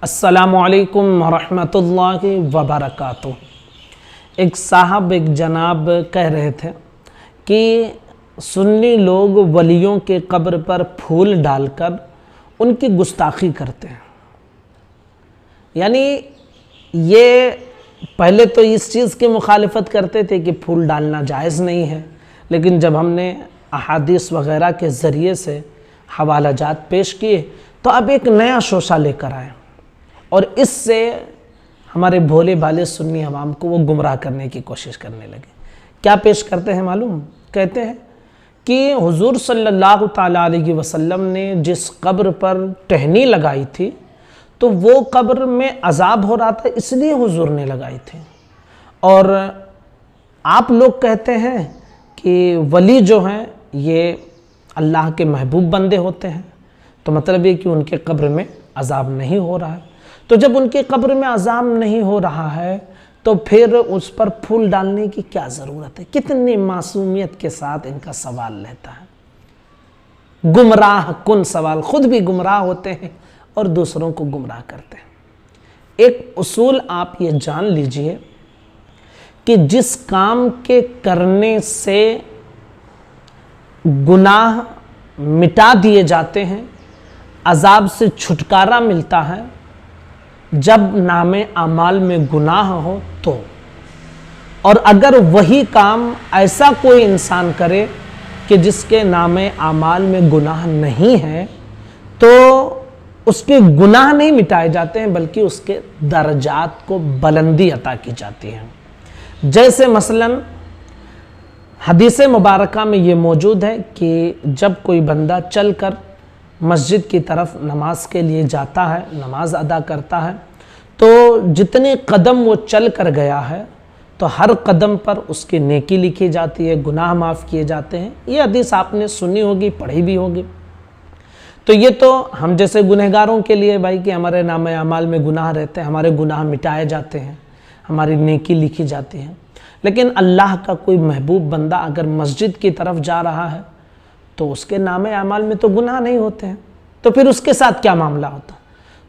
अस्सलामु अलैकुम वरहमतुल्लाहि वबरकातुह। एक साहब एक जनाब कह रहे थे कि सुन्नी लोग वलियों के कब्र पर फूल डालकर उनकी गुस्ताखी करते हैं। यानी ये पहले तो इस चीज़ की मुखालिफत करते थे कि फूल डालना जायज़ नहीं है, लेकिन जब हमने अहादीस वग़ैरह के ज़रिए से हवालाजात पेश किए तो अब एक नया शोशा लेकर आए और इससे हमारे भोले भाले सुन्नी अवाम को वो गुमराह करने की कोशिश करने लगे। क्या पेश करते हैं मालूम? कहते हैं कि हुजूर सल्लल्लाहु ताला अलैहि वसल्लम ने जिस कब्र पर टहनी लगाई थी तो वो कब्र में अजाब हो रहा था, इसलिए हुजूर ने लगाई थी। और आप लोग कहते हैं कि वली जो हैं ये अल्लाह के महबूब बंदे होते हैं, तो मतलब ये कि उनके कब्र में अजाब नहीं हो रहा है। तो जब उनके कब्र में अजाब नहीं हो रहा है तो फिर उस पर फूल डालने की क्या ज़रूरत है? कितनी मासूमियत के साथ इनका सवाल रहता है। गुमराह कुन सवाल, खुद भी गुमराह होते हैं और दूसरों को गुमराह करते हैं। एक उसूल आप ये जान लीजिए कि जिस काम के करने से गुनाह मिटा दिए जाते हैं, अजाब से छुटकारा मिलता है, जब नामे अमाल में गुनाह हो तो। और अगर वही काम ऐसा कोई इंसान करे कि जिसके नामे अमाल में गुनाह नहीं है, तो उसके गुनाह नहीं मिटाए जाते हैं बल्कि उसके दर्जात को बुलंदी अता की जाती है। जैसे मसलन हदीस मुबारका में ये मौजूद है कि जब कोई बंदा चलकर मस्जिद की तरफ नमाज के लिए जाता है, नमाज अदा करता है, तो जितने कदम वो चल कर गया है तो हर कदम पर उसकी नेकी लिखी जाती है, गुनाह माफ़ किए जाते हैं। ये हदीस आपने सुनी होगी, पढ़ी भी होगी। तो ये तो हम जैसे गुनहगारों के लिए भाई कि हमारे नामे अमाल में गुनाह रहते हैं, हमारे गुनाह मिटाए जाते हैं, हमारी नेकी लिखी जाती है। लेकिन अल्लाह का कोई महबूब बंदा अगर मस्जिद की तरफ जा रहा है तो उसके नामे अमाल में तो गुनाह नहीं होते हैं, तो फिर उसके साथ क्या मामला होता है?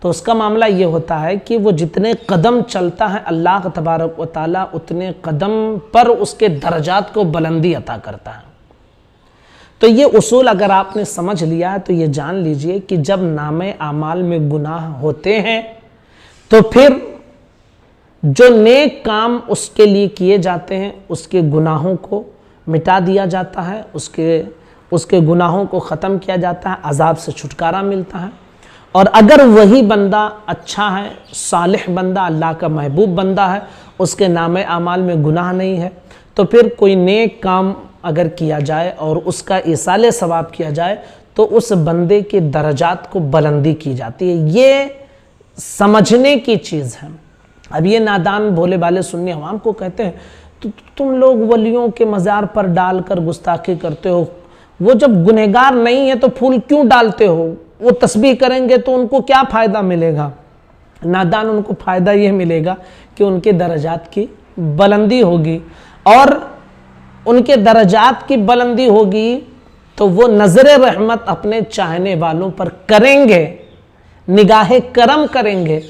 तो उसका मामला ये होता है कि वो जितने कदम चलता है अल्लाह तबारक व तआला उतने कदम पर उसके दर्जात को बुलंदी अता करता है। तो ये उसूल अगर आपने समझ लिया है तो ये जान लीजिए कि जब नामे अमाल में गुनाह होते हैं तो फिर जो नेक काम उसके लिए किए जाते हैं उसके गुनाहों को मिटा दिया जाता है, उसके गुनाहों को ख़त्म किया जाता है, अजाब से छुटकारा मिलता है। और अगर वही बंदा अच्छा है, सालिह बंदा, अल्लाह का महबूब बंदा है, उसके नामे अमाल में गुनाह नहीं है, तो फिर कोई नेक काम अगर किया जाए और उसका इसाले सवाब किया जाए तो उस बंदे के दर्जात को बुलंदी की जाती है। ये समझने की चीज़ है। अब ये नादान भोले भाले सुन्नी अवाम को कहते हैं तो तुम लोग वलियों के मज़ार पर डालकर गुस्ताखी करते हो, वो जब गुनहगार नहीं है तो फूल क्यों डालते हो? वो तस्बीह करेंगे तो उनको क्या फ़ायदा मिलेगा? नादान, उनको फ़ायदा ये मिलेगा कि उनके दर्जात की बुलंदी होगी, और उनके दर्जात की बुलंदी होगी तो वो नज़र रहमत अपने चाहने वालों पर करेंगे, निगाहे करम करेंगे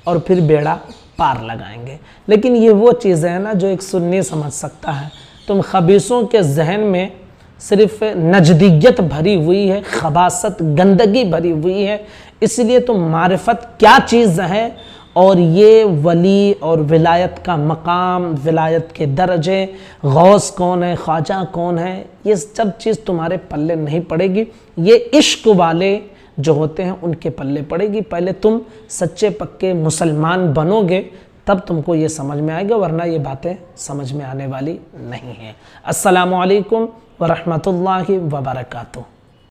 और फिर बेड़ा पार लगाएंगे। लेकिन ये वो चीज़ें हैं ना जो एक सुन्नी समझ सकता है। तुम खबीसों के जहन में सिर्फ नजदीकियत भरी हुई है, खबासत, गंदगी भरी हुई है, इसलिए तो मारिफत क्या चीज़ है और ये वली और विलायत का मकाम, विलायत के दर्जे, गौस कौन है, ख्वाजा कौन है, ये सब चीज़ तुम्हारे पल्ले नहीं पड़ेगी। ये इश्क वाले जो होते हैं उनके पल्ले पड़ेगी। पहले तुम सच्चे पक्के मुसलमान बनोगे तब तुमको ये समझ में आएगा, वरना ये बातें समझ में आने वाली नहीं हैं। अस्सलामु अलैकुम वरहमतुल्लाहि वबरकातुह।